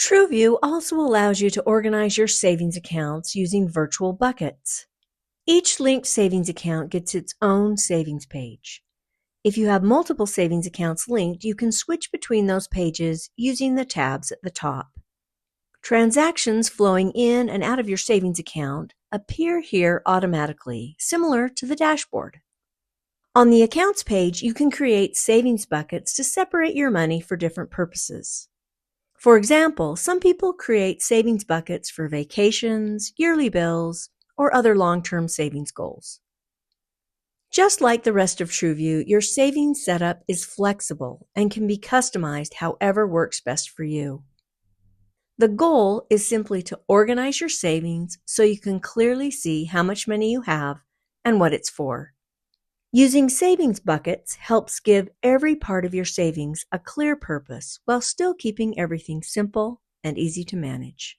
TrueView also allows you to organize your savings accounts using virtual buckets. Each linked savings account gets its own savings page. If you have multiple savings accounts linked, you can switch between those pages using the tabs at the top. Transactions flowing in and out of your savings account appear here automatically, similar to the dashboard. On the Accounts page, you can create savings buckets to separate your money for different purposes. For example, some people create savings buckets for vacations, yearly bills, or other long-term savings goals. Just like the rest of TrueView, your savings setup is flexible and can be customized however works best for you. The goal is simply to organize your savings so you can clearly see how much money you have and what it's for. Using savings buckets helps give every part of your savings a clear purpose while still keeping everything simple and easy to manage.